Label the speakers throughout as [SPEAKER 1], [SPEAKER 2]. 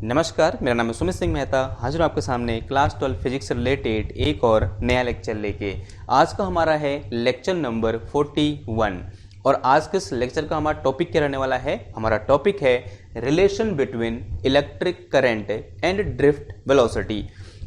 [SPEAKER 1] नमस्कार, मेरा नाम है सुमित सिंह मेहता। हाजिर हूँ आपके सामने क्लास 12 फिजिक्स से रिलेटेड एक और नया लेक्चर लेके। आज का हमारा है लेक्चर नंबर 41 और आज के इस लेक्चर का हमारा टॉपिक क्या रहने वाला है। हमारा टॉपिक है relation between electric current and drift velocity.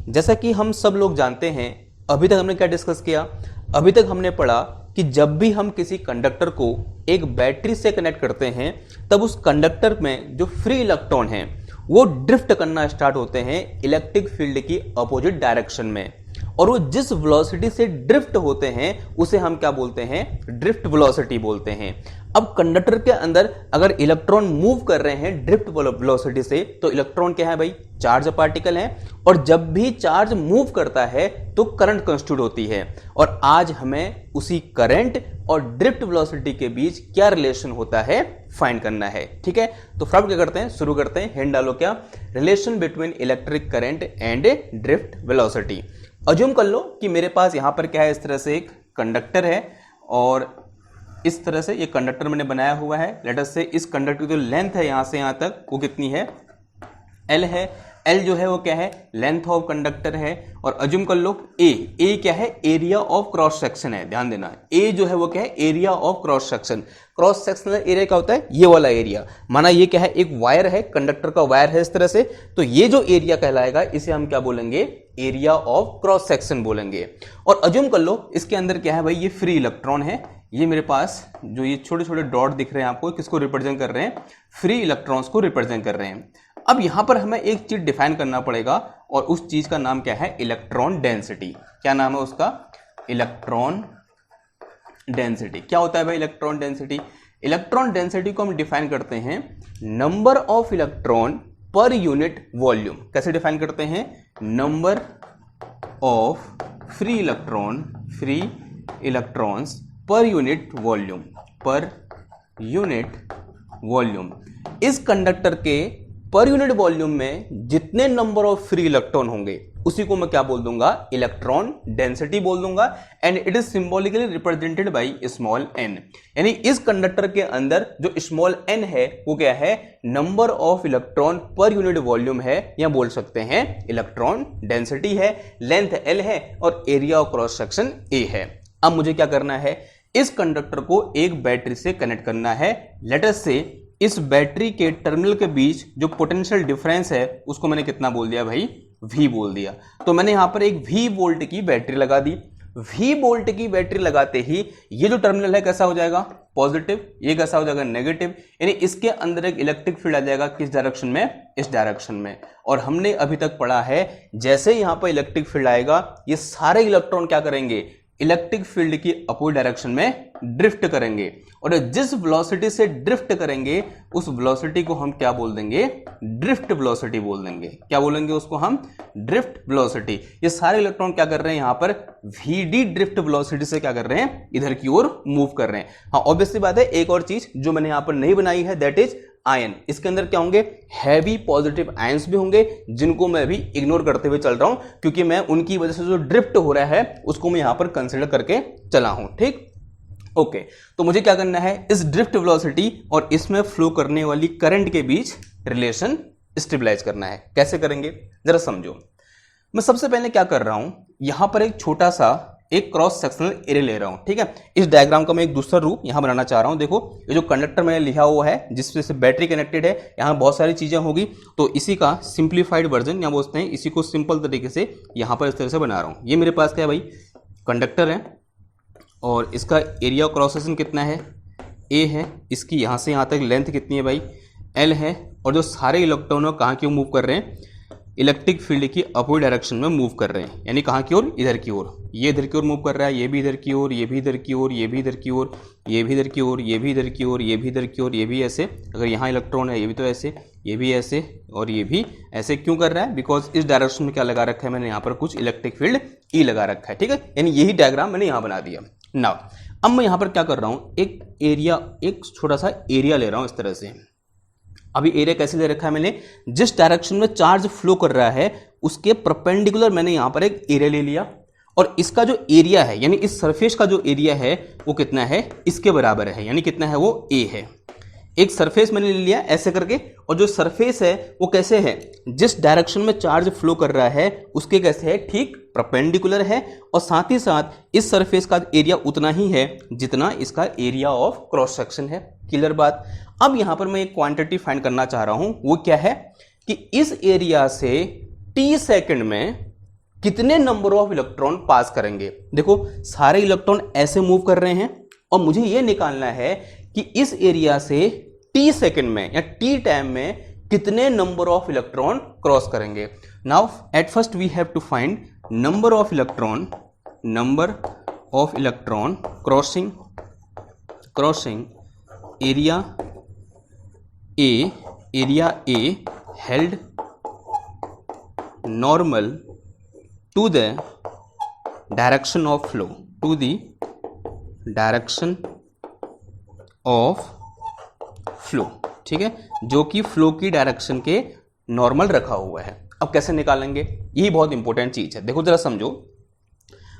[SPEAKER 1] जैसा कि हम सब लोग जानते हैं, अभी तक हमने क्या डिस्कस किया। अभी तक हमने पढ़ा कि जब भी हम किसी कंडक्टर को एक बैटरी से कनेक्ट करते हैं तब उस कंडक्टर में जो फ्री इलेक्ट्रॉन हैं वो ड्रिफ्ट करना स्टार्ट होते हैं इलेक्ट्रिक फील्ड की अपोजिट डायरेक्शन में, और वो जिस वेलोसिटी से ड्रिफ्ट होते हैं उसे हम क्या बोलते हैं, ड्रिफ्ट वेलोसिटी बोलते हैं। अब कंडक्टर के अंदर अगर इलेक्ट्रॉन मूव कर रहे हैं ड्रिफ्ट वेलोसिटी से, तो इलेक्ट्रॉन क्या है भाई, चार्ज पार्टिकल है, और जब भी चार्ज मूव करता है तो करंट कंस्टिट्यूट होती है। और आज हमें उसी करंट और ड्रिफ्ट वेलोसिटी के बीच क्या रिलेशन होता है फाइंड करना है। ठीक है, तो फटाफट क्या करते हैं, शुरू करते हैं। हेड डालो क्या, relation between electric current and drift velocity. Assume कर लो कि मेरे पास यहां पर क्या है, इस तरह से एक कंडक्टर है और इस तरह से ये कंडक्टर मैंने बनाया हुआ है। लेट अस से इस कंडक्टर की जो लेंथ है यहां से यहां तक वो कितनी है, L है। L जो है वो क्या है, लेंथ ऑफ कंडक्टर है। और अज्यूम कर लो A क्या है, एरिया ऑफ क्रॉस सेक्शन है। ध्यान देना, A जो है वो क्या है, area of cross section. Cross sectional area क्या होता है, ये वाला एरिया। माना ये क्या है, एक वायर है, कंडक्टर का वायर है इस तरह से, तो ये जो एरिया कहलाएगा इसे हम क्या बोलेंगे, एरिया ऑफ क्रॉस सेक्शन बोलेंगे। और अज्यूम कर लो इसके अंदर क्या है भाई, ये फ्री इलेक्ट्रॉन है। ये मेरे पास जो ये छोटे छोटे डॉट दिख रहे हैं आपको, किसको रिप्रेजेंट कर रहे हैं, फ्री इलेक्ट्रॉन्स को रिप्रेजेंट कर रहे हैं। अब यहां पर हमें एक चीज डिफाइन करना पड़ेगा और उस चीज का नाम क्या है, इलेक्ट्रॉन डेंसिटी। क्या नाम है उसका, इलेक्ट्रॉन डेंसिटी। क्या होता है भाई इलेक्ट्रॉन डेंसिटी, इलेक्ट्रॉन डेंसिटी को हम डिफाइन करते हैं नंबर ऑफ इलेक्ट्रॉन पर यूनिट वॉल्यूम। कैसे डिफाइन करते हैं, नंबर ऑफ फ्री इलेक्ट्रॉन्स पर यूनिट वॉल्यूम। इस कंडक्टर के पर यूनिट वॉल्यूम में जितने नंबर ऑफ फ्री इलेक्ट्रॉन होंगे उसी को मैं क्या बोल दूंगा, इलेक्ट्रॉन डेंसिटी बोल दूंगा। And it is symbolically represented by small n। यानी इस कंडक्टर के अंदर जो स्मॉल n है वो क्या है, नंबर ऑफ इलेक्ट्रॉन पर यूनिट वॉल्यूम है, या बोल सकते हैं इलेक्ट्रॉन डेंसिटी है। लेंथ L है और area of cross section A है। अब मुझे क्या करना है, इस कंडक्टर को एक बैटरी से कनेक्ट करना है। लेट अस से इस बैटरी के टर्मिनल के बीच जो पोटेंशियल डिफरेंस है उसको मैंने कितना बोल दिया भाई, V बोल दिया। तो मैंने यहां पर एक V वोल्ट की बैटरी लगा दी। V वोल्ट की बैटरी लगाते ही ये जो टर्मिनल है कैसा हो जाएगा, पॉजिटिव, ये कैसा हो जाएगा, नेगेटिव। यानी इसके अंदर एक इलेक्ट्रिक फील्ड आ जाएगा, किस डायरेक्शन में, इस डायरेक्शन में। और हमने अभी तक पढ़ा है जैसे यहां पर इलेक्ट्रिक फील्ड आएगा ये सारे इलेक्ट्रॉन क्या करेंगे, इलेक्ट्रिक फील्ड की अपोजिट डायरेक्शन में ड्रिफ्ट करेंगे। और जिस वेलोसिटी से ड्रिफ्ट करेंगे उस वेलोसिटी को हम क्या बोल देंगे, ड्रिफ्ट वेलोसिटी बोल देंगे। क्या बोलेंगे उसको हम, ड्रिफ्ट वेलोसिटी। ये सारे इलेक्ट्रॉन क्या कर रहे हैं, यहां पर VD ड्रिफ्ट वेलोसिटी से क्या कर रहे हैं, इधर की ओर मूव कर रहे हैं। हाँ ऑब्वियसली बात है, एक और चीज जो मैंने यहां पर नहीं बनाई है दैट इज आयन। इसके अंदर क्या होंगे, हैवी पॉजिटिव आयंस भी होंगे, जिनको मैं अभी इग्नोर करते हुए चल रहा हूं क्योंकि मैं उनकी वजह से जो ड्रिफ्ट हो रहा है उसको मैं यहां पर कंसीडर करके चला हूं। ठीक, ओके। तो मुझे क्या करना है, इस ड्रिफ्ट वेलोसिटी और इसमें फ्लो करने वाली करंट के बीच रिलेशन स्टेबलाइज करना है। कैसे करेंगे जरा समझो। मैं सबसे पहले क्या कर रहा हूं, यहां पर एक छोटा सा एक क्रॉस सेक्शनल एरिया ले रहा हूं। ठीक है, इस डायग्राम का मैं एक दूसरा रूप यहां बनाना चाह रहा हूं। देखो ये जो कंडक्टर मैंने लिखा हुआ है जिससे से बैटरी कनेक्टेड है, यहां बहुत सारी चीजें होगी, तो इसी का सिंप्लीफाइड वर्जन या बोलते हैं, इसी को सिंपल तरीके से यहां पर इस तरह से बना रहा हूं। ये मेरे पास क्या है भाई, कंडक्टर है और इसका एरिया ऑफ क्रॉस सेक्शन कितना है, A है। इसकी यहां से यहां तक लेंथ कितनी है भाई, L है। और जो सारे इलेक्ट्रॉन कहां की ओर मूव कर रहे हैं, इलेक्ट्रिक फील्ड की अपोजिट डायरेक्शन में मूव कर रहे हैं। यानी कहां की ओर, इधर की ओर। ये इधर की ओर मूव कर रहा है, ये भी इधर की ओर, ये भी इधर की ओर, ये भी इधर की ओर, ये भी इधर की ओर, ये भी इधर की ओर, ये भी इधर की ओर, ये भी ऐसे। अगर यहाँ इलेक्ट्रॉन है ये भी तो ऐसे, ये भी ऐसे और ये भी ऐसे। क्यों कर रहा है, बिकॉज इस डायरेक्शन में क्या लगा रखा है मैंने, यहाँ पर कुछ इलेक्ट्रिक फील्ड E लगा रखा है। ठीक है, यानी यही डायग्राम मैंने यहाँ बना दिया। नाउ अब मैं यहाँ पर क्या कर रहा हूँ, एक एरिया, एक छोटा सा एरिया ले रहा हूँ इस तरह से। अभी एरिया कैसे ले रखा है मैंने, जिस डायरेक्शन में चार्ज फ्लो कर रहा है उसके परपेंडिकुलर मैंने यहां पर एक एरिया ले लिया, और इसका जो एरिया है यानी इस सरफेस का जो एरिया है वो कितना है, इसके बराबर है, यानी कितना है वो A है। एक सरफेस मैंने ले लिया ऐसे करके, और जो सरफेस है वो कैसे है, जिस डायरेक्शन में चार्ज फ्लो कर रहा है उसके कैसे है, ठीक परपेंडिकुलर है, और साथ ही साथ इस सरफेस का एरिया उतना ही है जितना इसका एरिया ऑफ क्रॉस सेक्शन है। क्लियर बात। अब यहां पर मैं एक क्वांटिटी फाइंड करना चाह रहा हूं, वो क्या है कि इस एरिया से t सेकंड में कितने नंबर ऑफ इलेक्ट्रॉन पास करेंगे। देखो सारे इलेक्ट्रॉन ऐसे मूव कर रहे हैं और मुझे ये निकालना है कि इस एरिया से t सेकंड में या t टाइम में कितने नंबर ऑफ इलेक्ट्रॉन क्रॉस करेंगे। Now at first we have to find number of electron crossing area A held normal to the direction of flow, ठीक है, जो कि फ्लो की डायरेक्शन के नॉर्मल रखा हुआ है। अब कैसे निकालेंगे, यही बहुत इंपॉर्टेंट चीज है। देखो जरा समझो,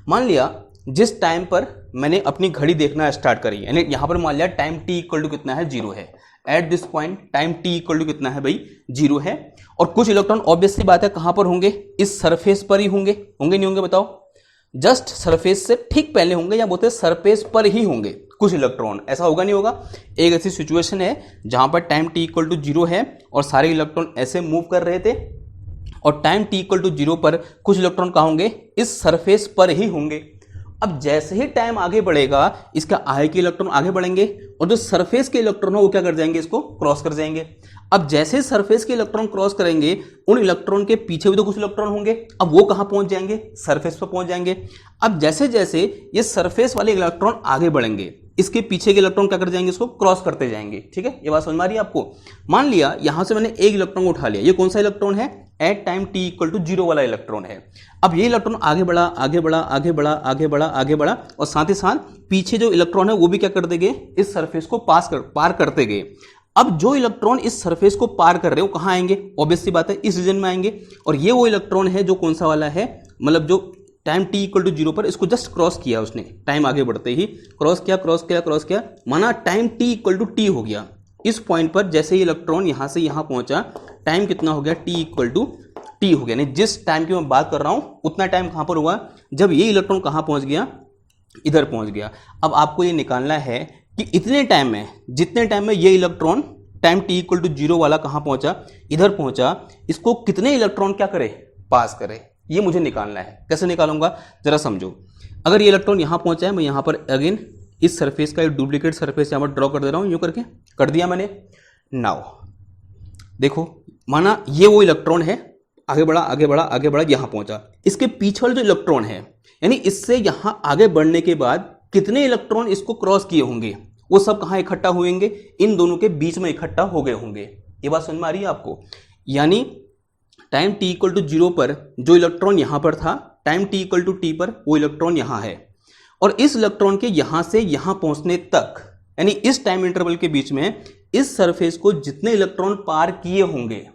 [SPEAKER 1] मान लिया जिस टाइम पर मैंने अपनी घड़ी देखना स्टार्ट करी, यानी यहां पर मान लिया टाइम t इक्वल टू कितना है, 0 है। At this point time t equal to कितना है भाई, 0 है। और कुछ इलेक्ट्रॉन ऑब्वियस सी बात है कहां पर होंगे, इस सरफेस पर ही होंगे नहीं होंगे बताओ, जस्ट सरफेस से ठीक पहले होंगे, या बोलते हैं सरफेस पर ही होंगे कुछ इलेक्ट्रॉन। ऐसा होगा नहीं होगा, एक ऐसी सिचुएशन है जहां पर टाइम t इक्वल टू 0 है और सारे इलेक्ट्रॉन ऐसे मूव कर रहे थे, और टाइम t इक्वल टू 0 पर कुछ इलेक्ट्रॉन कहां होंगे, इस सरफेस पर ही होंगे। अब जैसे ही टाइम आगे बढ़ेगा इसका आगे के इलेक्ट्रॉन आगे बढ़ेंगे, और जो सरफेस के इलेक्ट्रॉन है वो क्या कर जाएंगे, इसको क्रॉस कर जाएंगे। अब जैसे सरफेस के इलेक्ट्रॉन क्रॉस करेंगे, उन इलेक्ट्रॉन के पीछे भी तो कुछ इलेक्ट्रॉन होंगे, अब वो कहां पहुंच जाएंगे, सरफेस पर पहुंच जाएंगे। अब जैसे जैसे ये सरफेस वाले इलेक्ट्रॉन आगे बढ़ेंगे, इसके पीछे के इलेक्ट्रॉन क्या कर जाएंगे, इसको क्रॉस करते जाएंगे। ठीक है, ये बात समझ में आ रही है आपको। मान लिया यहां से मैंने एक इलेक्ट्रॉन उठा लिया, ये कौन सा इलेक्ट्रॉन है, at time t equal to 0 वाला इलेक्ट्रॉन है। अब ये इलेक्ट्रॉन आगे बढ़ा, और साथ ही साथ पीछे जो इलेक्ट्रॉन है वो भी क्या कर देंगे, इस सरफेस को पार करते गए। अब जो इलेक्ट्रॉन इस सरफेस को पार कर रहे हो कहां आएंगे, ऑब्वियस सी बात है इस रीजन में आएंगे। और ये वो इलेक्ट्रॉन है जो कौन सा वाला है, मतलब जो टाइम t इक्वल टू 0 पर इसको जस्ट क्रॉस किया उसने, टाइम आगे बढ़ते ही क्रॉस किया, माना time t equal to t हो गया। इस पॉइंट पर जैसे ही इलेक्ट्रॉन यहां से यहां पहुंचा, टाइम कितना हो गया, t इक्वल टू t हो गया। नहीं, जिस टाइम की मैं बात कर रहा हूं उतना टाइम कहां पर हुआ, जब ये इलेक्ट्रॉन कहां पहुंच गया, इधर पहुंच गया। अब आपको ये निकालना है कि इतने टाइम में, जितने टाइम में ये electron time t equal to 0 वाला कहां पहुंचा, इधर पहुंचा, इसको कितने इलेक्ट्रॉन क्या करे, पास करे, ये मुझे निकालना है। कैसे निकालूंगा जरा समझो। अगर ये इलेक्ट्रॉन यहां पहुंचा है, मैं यहां पर अगेन इस सरफेस का एक डुप्लीकेट सरफेस यहां पर ड्रॉ कर दे रहा हूं, यूं करके कर दिया मैंने। नाउ देखो, माना ये वो इलेक्ट्रॉन है, आगे बढ़ा, यहां पहुंचा, इसके पीछे वाला जो इलेक्ट्रॉन है, यानी इससे यहां आगे बढ़ने के बाद कितने इलेक्ट्रॉन इसको क्रॉस किए होंगे, वो सब कहां इकट्ठा हुएंगे, इन दोनों के बीच में इकट्ठा हो गए होंगे। ये बात समझ में आ रही है आपको। यानी टाइम t इक्वल टू 0 पर जो इलेक्ट्रॉन यहां पर था, time t equal to t पर वो इलेक्ट्रॉन यहां है, और इस इलेक्ट्रॉन के यहां से यहां पहुंचने तक, यानी इस टाइम इंटरवल के बीच में इस सरफेस को जितने इलेक्ट्रॉन पार किए होंगे,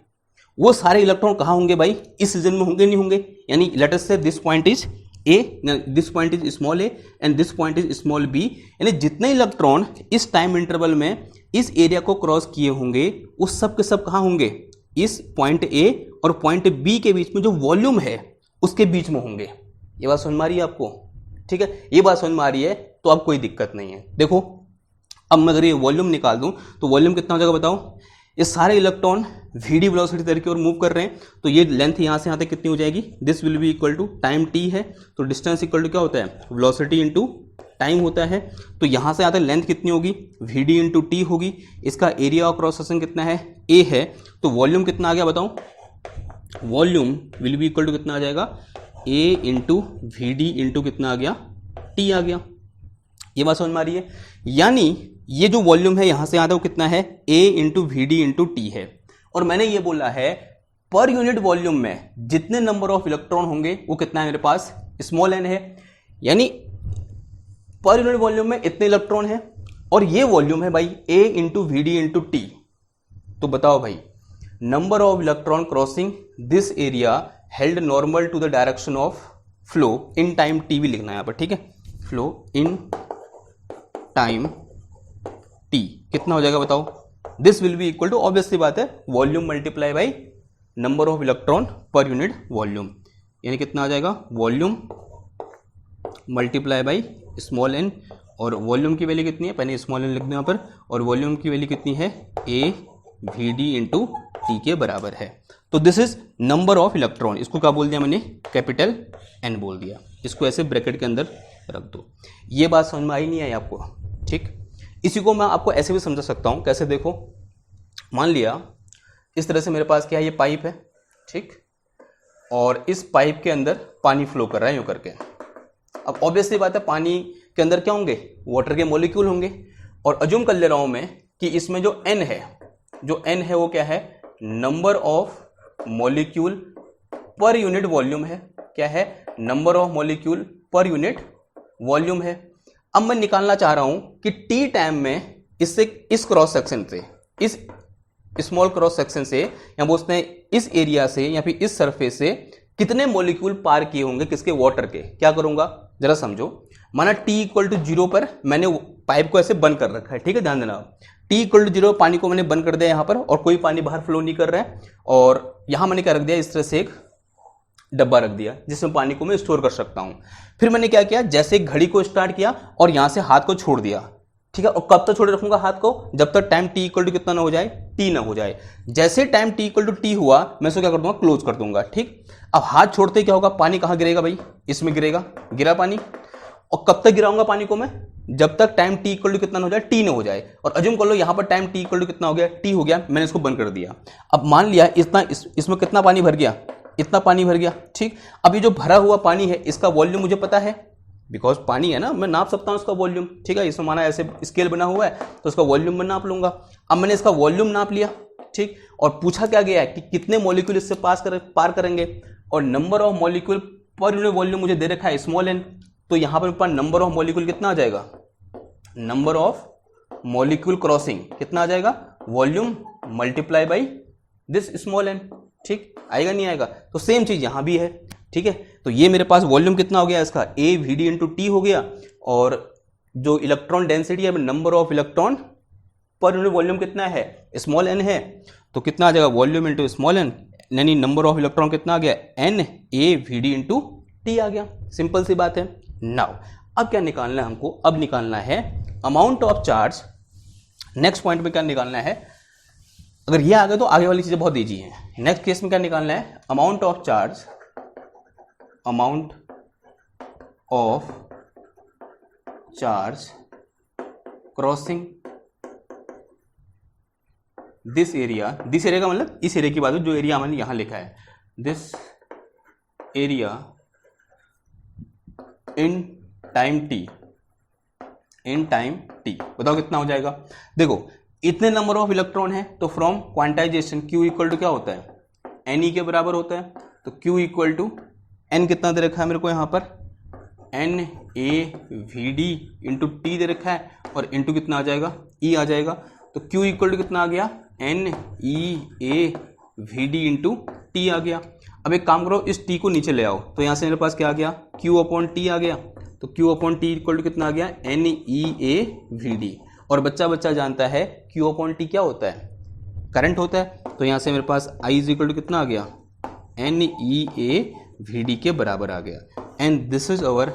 [SPEAKER 1] वो सारे इलेक्ट्रॉन कहां होंगे भाई, इस रीजन में होंगे नहीं होंगे। यानी लेट अस से this point is a, this point is small a and this point is small b। यानी जितने इलेक्ट्रॉन इस टाइम इंटरवल में इस एरिया को क्रॉस किए होंगे, वो सब के सब कहां होंगे, इस पॉइंट A और पॉइंट B के बीच में जो वॉल्यूम है उसके बीच में होंगे। ये बात समझ में आ रही है आपको। ठीक है, ये बात समझ में आ रही है तो अब कोई दिक्कत नहीं है। देखो अब मैं अगर ये वॉल्यूम निकाल दूं तो वॉल्यूम कितना हो जाएगा बताओ। ये सारे इलेक्ट्रॉन vd वेलोसिटी तरह की ओर मूव कर रहे हैं, तो ये लेंथ यहां से यहां तक कितनी हो जाएगी, this will be equal to time t है, तो डिस्टेंस इक्वल टू क्या होता है, वेलोसिटी इंटू टाइम होता है। तो यहां से आता लेंथ कितनी होगी, vd इंटू टी होगी। इसका एरिया ऑफ क्रॉस सेक्शन कितना है, a है। तो वॉल्यूम कितना आ गया बताओ, volume will be equal to कितना आ जाएगा, a into v D into कितना आ गया, t आ गया। ये बात समझ में आ रही है। यानी ये जो वॉल्यूम है यहां से आता है वो कितना है, a into v D into t है। और मैंने ये बोला है पर यूनिट वॉल्यूम में जितने नंबर ऑफ इलेक्ट्रॉन होंगे वो कितना है मेरे पास, स्मॉल n है। यानी पर यूनिट वॉल्यूम में इतने इलेक्ट्रॉन है, और ये वॉल्यूम है भाई a into v D into t. तो बताओ भाई, number of electron crossing this area held normal to the direction of flow in time t भी लिखना है यहाँ पर। ठीक है, फ्लो इन टाइम टी कितना हो जाएगा बताओ, this will be equal to, obviously बात है, volume multiply by number of electron पर यूनिट वॉल्यूम, यानी कितना आ जाएगा, volume multiply by small n, और वॉल्यूम की वैल्यू कितनी है, पहले स्मॉल एन लिख दो यहाँ पर, और वॉल्यूम की वैल्यू कितनी है, ए वी डी इंटू टी के बराबर है। तो this is number of electron, इसको क्या बोल दिया मैंने, कैपिटल एन बोल दिया, इसको ऐसे ब्रैकेट के अंदर रख दो। ये बात समझ में आई नहीं आई आपको, ठीक। इसी को मैं आपको ऐसे भी समझा सकता हूँ, कैसे देखो, मान लिया इस तरह से मेरे पास क्या है, ये पाइप है, ठीक, और इस पाइप के अंदर पानी फ्लो कर रहा है यूँ करके। अब ऑब्वियसली बात है, पानी के अंदर क्या होंगे, वाटर के मॉलिक्यूल होंगे, और अज्यूम कर ले रहा हूं मैं कि इसमें जो n है, जो n है वो क्या है, नंबर ऑफ मॉलिक्यूल पर यूनिट वॉल्यूम है, क्या है, नंबर ऑफ मॉलिक्यूल पर यूनिट वॉल्यूम है। अब मैं निकालना चाह रहा हूं कि टी टाइम में इससे, इस क्रॉस सेक्शन से, इस स्मॉल क्रॉस सेक्शन से, या बोलते हैं इस एरिया से या फिर इस सरफेस से कितने मॉलिक्यूल पार किए होंगे, किसके, वाटर के। क्या करूंगा जरा समझो, माना t इक्वल टू 0 पर मैंने पाइप को ऐसे बंद कर रखा है, ठीक है, ध्यान देना, t इक्वल टू 0 पानी को मैंने बंद कर दिया यहाँ पर, और कोई पानी बाहर फ्लो नहीं कर रहा है, और यहाँ मैंने क्या रख दिया, इस तरह से एक डब्बा रख दिया जिसमें पानी को मैं स्टोर कर सकता हूँ। फिर मैंने क्या किया, जैसे घड़ी को स्टार्ट किया और यहाँ से हाथ को छोड़ दिया, ठीक है, और कब तक छोड़े रखूंगा हाथ को, जब तक टाइम t इक्वल टू कितना ना हो जाए, t ना हो जाए। जैसे time t equal to t हुआ, मैं इसको क्या कर दूंगा, क्लोज कर दूंगा, ठीक। अब हाथ छोड़ते क्या होगा, पानी कहाँ गिरेगा भाई, इसमें गिरेगा, गिरा पानी, और कब तक गिराऊंगा पानी को मैं, जब तक टाइम t इक्वल टू कितना हो जाए, t ना हो जाए। और अज्यूम कर लो यहाँ पर टाइम t इक्वल टू कितना हो गया, t हो गया, मैंने इसको बंद कर दिया। अब मान लिया इतना, इसमें कितना पानी भर गया, इतना पानी भर गया, ठीक। अब ये जो भरा हुआ पानी है, इसका वॉल्यूम मुझे पता है, बिकॉज पानी है ना, मैं नाप सकता हूँ इसका वॉल्यूम, ठीक है, इसमें माना ऐसे स्केल बना हुआ है तो उसका वॉल्यूम मैं नाप लूंगा। अब मैंने इसका वॉल्यूम नाप लिया, ठीक, और पूछा क्या गया है कि कितने मॉलिक्यूल इससे पार करेंगे, और नंबर ऑफ मॉलिक्यूल पर यूनिट वॉल्यूम मुझे दे रखा है स्मॉल एन, तो यहाँ पर नंबर ऑफ मॉलिक्यूल कितना आ जाएगा, नंबर ऑफ मॉलिक्यूल क्रॉसिंग कितना आ जाएगा, volume multiply by this small n, ठीक, आएगा नहीं आएगा। तो सेम चीज यहाँ भी है, ठीक है। तो ये मेरे पास वॉल्यूम कितना हो गया इसका, A V D into T हो गया, और जो इलेक्ट्रॉन डेंसिटी है, नंबर ऑफ इलेक्ट्रॉन पर यूनिट वॉल्यूम कितना है, स्मॉल एन है, तो कितना आ जाएगा, वॉल्यूम इंटू स्मॉल एन, यानी नंबर ऑफ इलेक्ट्रॉन कितना आ गया, n A V D into T आ गया। सिंपल सी बात है। नाउ अब क्या निकालना है हमको, अब निकालना है amount of charge. Next point में क्या निकालना है, अगर ये आ गया तो आगे वाली चीजें बहुत ईजी है। नेक्स्ट केस में क्या निकालना है, amount of charge, amount of charge crossing this area, this area का मतलब इस एरिया की बात है, जो एरिया मैंने यहां लिखा है, this area in time T, in time T, बताओ कितना हो जाएगा। देखो इतने नंबर ऑफ इलेक्ट्रॉन है, तो from quantization Q equal to क्या होता है, Ne के बराबर होता है, तो Q इक्वल टू N कितना दे रखा है मेरे को यहाँ पर, N A V D into T दे रखा है, और इंटू कितना आ जाएगा, E आ जाएगा, तो Q इक्वल टू कितना आ गया, N E A V D into T आ गया। अब एक काम करो, इस T को नीचे ले आओ, तो यहाँ से मेरे पास क्या आ गया, Q अपॉन टी आ गया, तो Q upon t equal to कितना आ गया, N E A V D, और बच्चा जानता है Q अपॉन टी क्या होता है, करंट होता है, तो यहाँ से मेरे पास I इज इक्वल टू कितना आ गया, N E A V D के बराबर आ गया। And this is our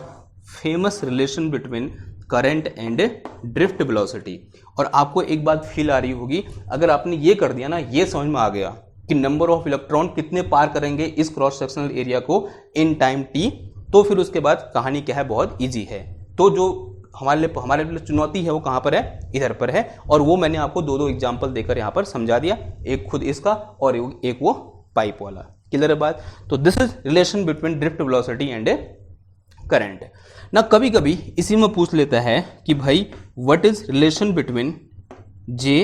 [SPEAKER 1] famous relation between current and drift velocity. और आपको एक बात फील आ रही होगी, अगर आपने ये कर दिया ना, ये समझ में आ गया कि नंबर ऑफ इलेक्ट्रॉन कितने पार करेंगे इस क्रॉस सेक्शनल एरिया को इन टाइम टी, तो फिर उसके बाद कहानी क्या है, बहुत ईजी है। तो जो हमारे लिए चुनौती है वो कहाँ पर है, इधर पर है, और वो मैंने आपको दो एग्जाम्पल देकर यहाँ पर समझा दिया, एक खुद इसका और एक वो पाइप वाला। क्लियर है बात। तो this is relation between drift velocity and current ना। कभी कभी इसी में पूछ लेता है कि भाई व्हाट इज रिलेशन बिटवीन जे,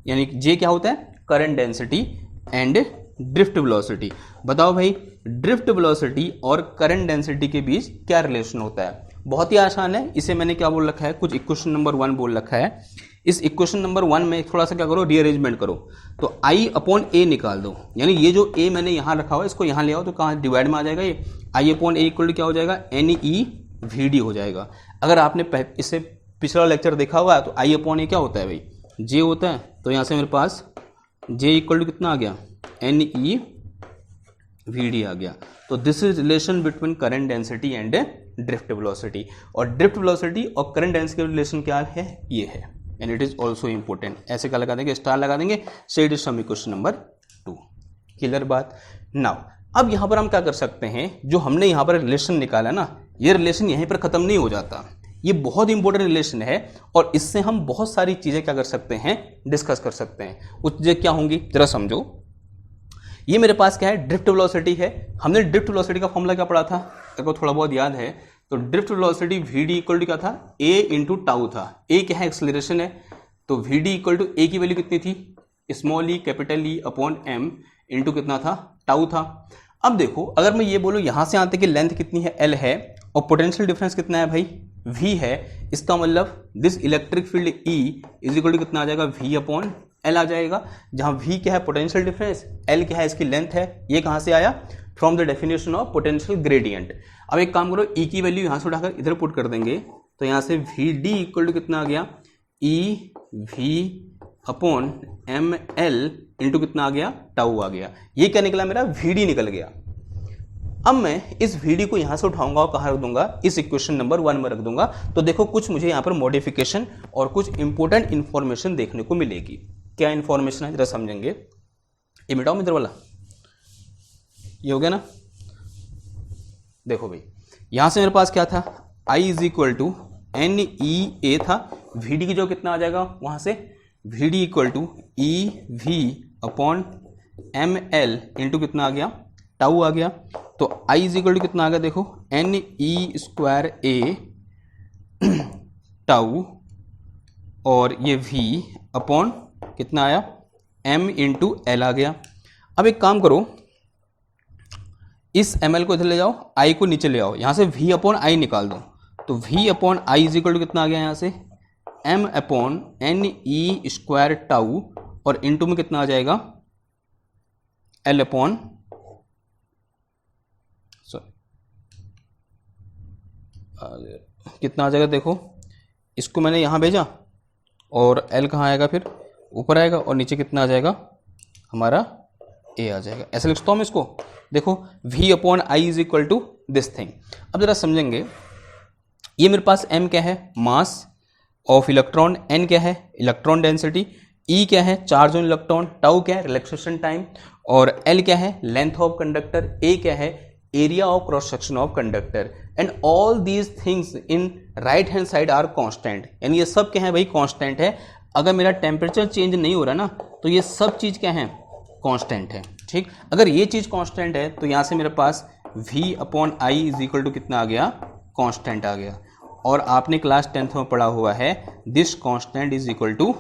[SPEAKER 1] यानी जे क्या होता है, current density and drift velocity. बताओ भाई ड्रिफ्ट वेलोसिटी और करंट डेंसिटी के बीच क्या रिलेशन होता है। बहुत ही आसान है, इसे मैंने क्या बोल रखा है, कुछ इक्वेशन नंबर 1 बोल रखा है। इस इक्वेशन नंबर 1 में थोड़ा सा क्या करो, रीअरेंजमेंट करो, तो I अपॉन ए निकाल दो, यानी ये जो a मैंने यहाँ रखा हुआ है इसको यहाँ ले आओ, तो कहाँ डिवाइड में आ जाएगा, ये I upon A equal to क्या हो जाएगा, NeVd हो जाएगा। अगर आपने इससे पिछला लेक्चर देखा हुआ है तो I अपॉन ए क्या होता है भाई, जे होता है, तो यहाँ से मेरे पास जे इक्वल टू कितना आ गया, एन ई वी डी आ गया। तो this is relation between current density and drift velocity, और ड्रिफ्ट वेलोसिटी और करंट डेंसिटी का रिलेशन क्या है, ये है, and it is also important. ऐसे क्या लगा देंगे, स्टार लगा देंगे। So it is some question number 2। Clear बात। नाउ अब यहाँ पर हम क्या कर सकते हैं, जो हमने यहाँ पर रिलेशन निकाला ना, ये रिलेशन यहीं पर खत्म नहीं हो जाता, ये बहुत इंपॉर्टेंट रिलेशन है, और इससे हम बहुत सारी चीजें क्या कर सकते हैं, डिस्कस कर सकते हैं। वो चीजें क्या होंगी जरा समझो। ये मेरे पास क्या है, ड्रिफ्ट वेलोसिटी है। हमने ड्रिफ्ट वेलोसिटी का फॉर्मूला क्या पढ़ा था, तेरे को थोड़ा बहुत याद है? तो drift velocity v d equal to क्या था, ए इंटू टाउ था। ए क्या है, एक्सेलरेशन है, तो v d equal to a की वैल्यू कितनी थी, small e capital e upon m into कितना था, टाउ था। अब देखो अगर मैं ये बोलूँ यहाँ से आते कि लेंथ कितनी है, एल है, और पोटेंशियल डिफरेंस कितना है भाई, वी है, इसका मतलब this electric field e is equal to कितना आ जाएगा, वी अपॉन एल आ जाएगा, जहां v क्या है पोटेंशियल डिफरेंस, l क्या है इसकी लेंथ है। ये कहां से आया, from the definition of potential gradient. अब एक काम करो, e की वैल्यू यहां से उठाकर इधर पुट कर देंगे, तो यहां से वी डी इक्वल टू कितना आ गया, e v upon m l into कितना आ गया, टाउ आ गया। ये क्या निकला मेरा, वी डी निकल गया। अब मैं इस वी डी को यहां से उठाऊंगा और कहां रख दूंगा, इस इक्वेशन नंबर 1 में रख दूंगा। तो देखो कुछ मुझे यहां पर मॉडिफिकेशन और कुछ इंपॉर्टेंट इंफॉर्मेशन देखने को मिलेगी। क्या इंफॉर्मेशन है जरा समझेंगे। ये मिटाओ इधर वाला, ये हो गया ना। देखो भाई यहां से मेरे पास क्या था, I is equal to n e A था, वी डी की जो कितना आ जाएगा वहां से, v d equal to e v upon m l into कितना आ गया, टाउ आ गया। तो I इज इक्वल टू कितना आ गया, देखो एन ई स्क्वायर ए टाउ, और ये v अपॉन कितना आया, m इंटू एल आ गया। अब एक काम करो, इस ml को इधर ले जाओ, i को नीचे ले आओ, यहां से v अपॉन आई निकाल दो, तो v upon I is equal to कितना आ गया यहां से, m upon n e square tau, और इंटू में कितना आ जाएगा, l अपॉन कितना आ जाएगा, देखो इसको मैंने यहां भेजा, और l कहाँ आएगा, फिर ऊपर आएगा, और नीचे कितना आ जाएगा हमारा a आ जाएगा। ऐसे लिखता हूँ मैं इसको, देखो v upon I is equal to this thing. अब जरा समझेंगे, ये मेरे पास m क्या है, मास ऑफ इलेक्ट्रॉन, n क्या है इलेक्ट्रॉन डेंसिटी, e क्या है चार्ज ऑन इलेक्ट्रॉन, टाउ क्या है रिलैक्सेशन टाइम, और l क्या है लेंथ ऑफ कंडक्टर, a क्या है area of cross section of conductor, and all these things in right hand side are constant. यानी ये सब क्या है भाई, कांस्टेंट है। अगर मेरा टेम्परेचर चेंज नहीं हो रहा ना, तो ये सब चीज क्या है, कांस्टेंट है। ठीक, अगर ये चीज कांस्टेंट है तो यहां से मेरे पास v upon I is equal to कितना आ गया, कांस्टेंट आ गया। और आपने क्लास 10th में पढ़ा हुआ है, this constant is equal to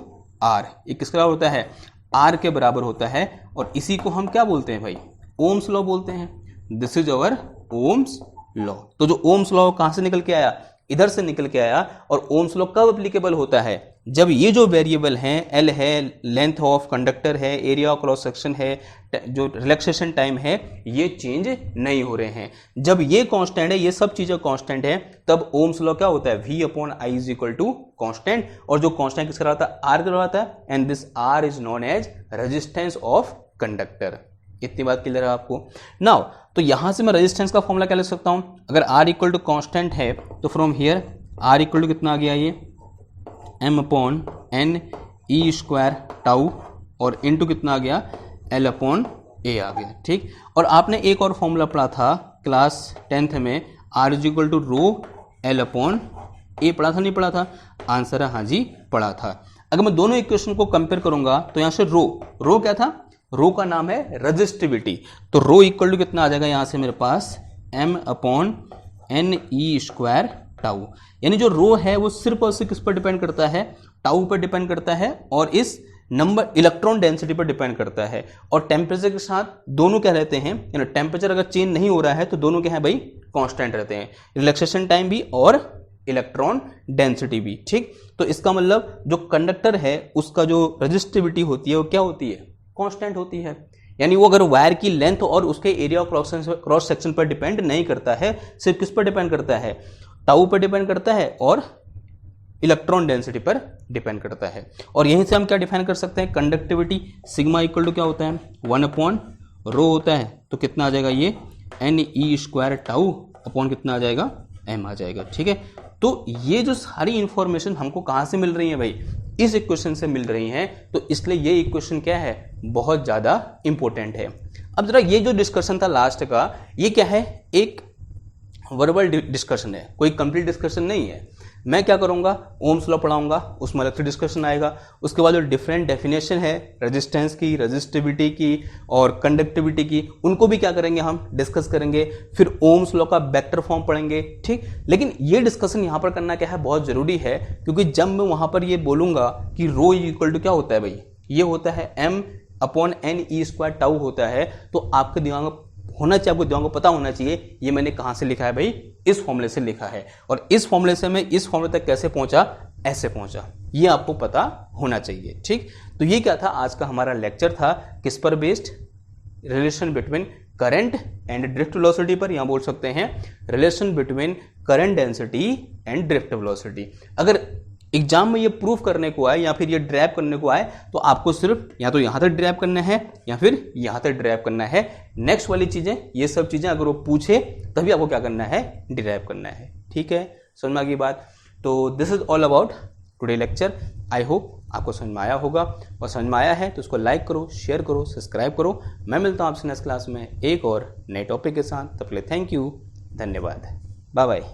[SPEAKER 1] r। ये किसका होता है, r के बराबर होता है, और इसी को हम क्या बोलते हैं भाई, ओम्स लॉ बोलते हैं। This is our Ohm's law. तो जो ओम्स लॉ कहां से निकल के आया, इधर से निकल के आया। और ओम्स लॉ कब एप्लीकेबल होता है, जब ये जो वेरिएबल हैं, एल है, लेंथ ऑफ कंडक्टर है, एरिया ऑफ क्रॉस सेक्शन है, जो रिलैक्सेशन टाइम है, ये चेंज नहीं हो रहे हैं। जब ये कांस्टेंट है, ये सब चीजें कांस्टेंट है, तब ओम्स लॉ क्या होता है, v upon I is equal to constant. और जो कांस्टेंट किसका रहता है, आर का रहता है, and this r is known as resistance of conductor. इतनी बात क्लियर है आपको। नाउ तो यहां से मैं रेजिस्टेंस का फॉर्मूला क्या लिख सकता हूं, अगर r इक्वल टू कांस्टेंट है तो from here r equal to कितना आ गया, ये m upon n e square tau, और इनटू कितना आ गया, l अपॉन a आ गया। ठीक, और आपने एक और फॉर्मूला पढ़ा था क्लास 10th में, r is equal to rho l upon a, पढ़ा था नहीं पढ़ा था, आंसर है हाँ जी पढ़ा था। अगर मैं दोनों इक्वेशन को कंपेयर करूंगा तो यहां से रो क्या था, रो का नाम है रजिस्टिविटी। तो रो इक्वल टू कितना आ जाएगा यहां से मेरे पास, m upon n e square tau. यानी जो रो है वो सिर्फ और सिर्फ किस पर डिपेंड करता है, टाउ पर डिपेंड करता है, और इस नंबर इलेक्ट्रॉन डेंसिटी पर डिपेंड करता है। और टेम्परेचर के साथ दोनों क्या रहते हैं, यानी टेम्परेचर अगर चेंज नहीं हो रहा है तो दोनों क्या है भाई, कांस्टेंट रहते हैं, रिलैक्सेशन टाइम भी और इलेक्ट्रॉन डेंसिटी भी। ठीक, तो इसका मतलब जो कंडक्टर है उसका जो रजिस्टिविटी होती है वो क्या होती है, कांस्टेंट होती है। यानी वो अगर वायर की लेंथ और उसके एरिया ऑफ क्रॉस सेक्शन पर डिपेंड नहीं करता है, सिर्फ किस पर डिपेंड करता है, टाउ पर डिपेंड करता है और इलेक्ट्रॉन डेंसिटी पर डिपेंड करता है। और यहीं से हम क्या डिफाइन कर सकते हैं, कंडक्टिविटी सिग्मा इक्वल टू क्या होता है 1/ρ होता है, तो कितना आ जाएगा ये Ne² टाउ अपॉन कितना आ जाएगा m आ जाएगा। ठीक है, तो ये जो सारी इंफॉर्मेशन हमको कहाँ से मिल रही है भाई, इस इक्वेशन से मिल रही हैं, तो इसलिए ये इक्वेशन क्या है बहुत ज़्यादा इंपॉर्टेंट है। अब जरा ये जो डिस्कशन था लास्ट का, ये क्या है, एक वर्बल डिस्कशन है, कोई कंप्लीट डिस्कशन नहीं है। मैं क्या करूंगा, ओम्स लॉ पढ़ाऊंगा, उसमें अलग से डिस्कशन आएगा। उसके बाद जो डिफरेंट डेफिनेशन है रेजिस्टेंस की, रेजिस्टिविटी की और कंडक्टिविटी की, उनको भी क्या करेंगे हम डिस्कस करेंगे। फिर ओम्स लॉ का वेक्टर फॉर्म पढ़ेंगे। ठीक, लेकिन ये डिस्कशन यहाँ पर करना क्या है बहुत ज़रूरी है, क्योंकि जब मैं वहाँ पर ये बोलूँगा कि ρ इक्वल टू क्या होता है भाई, ये होता है m/Ne² टाउ होता है, तो आपके दिमाग में होना चाहिए, आपको दिमाग को पता होना चाहिए ये मैंने कहाँ से लिखा है भाई, इस फॉर्मूले से लिखा है। और इस फॉर्मूले से मैं इस फॉर्मूले तक कैसे पहुंचा, ऐसे पहुंचा, ये आपको पता होना चाहिए। ठीक, तो ये क्या था आज का हमारा लेक्चर था, किस पर based, relation between current and drift velocity पर, यहाँ बोल सकते हैं relation between current density and drift velocity. अगर एग्जाम में ये प्रूफ करने को आए या फिर ये ड्राइव करने को आए, तो आपको सिर्फ या तो यहाँ तक ड्राइव करना है या फिर यहाँ तक ड्राइव करना है। नेक्स्ट वाली चीज़ें, ये सब चीज़ें अगर वो पूछे तभी आपको क्या करना है, ड्राइव करना है। ठीक है, समझ में आ गई बात। तो this is all about today lecture. I hope आपको समझ में आया होगा, और समझ में आया है तो उसको लाइक करो, शेयर करो, सब्सक्राइब करो। मैं मिलता हूँ आपसे नेक्स्ट क्लास में एक और नए टॉपिक के साथ। तब तक थैंक यू, धन्यवाद, बाय बाय।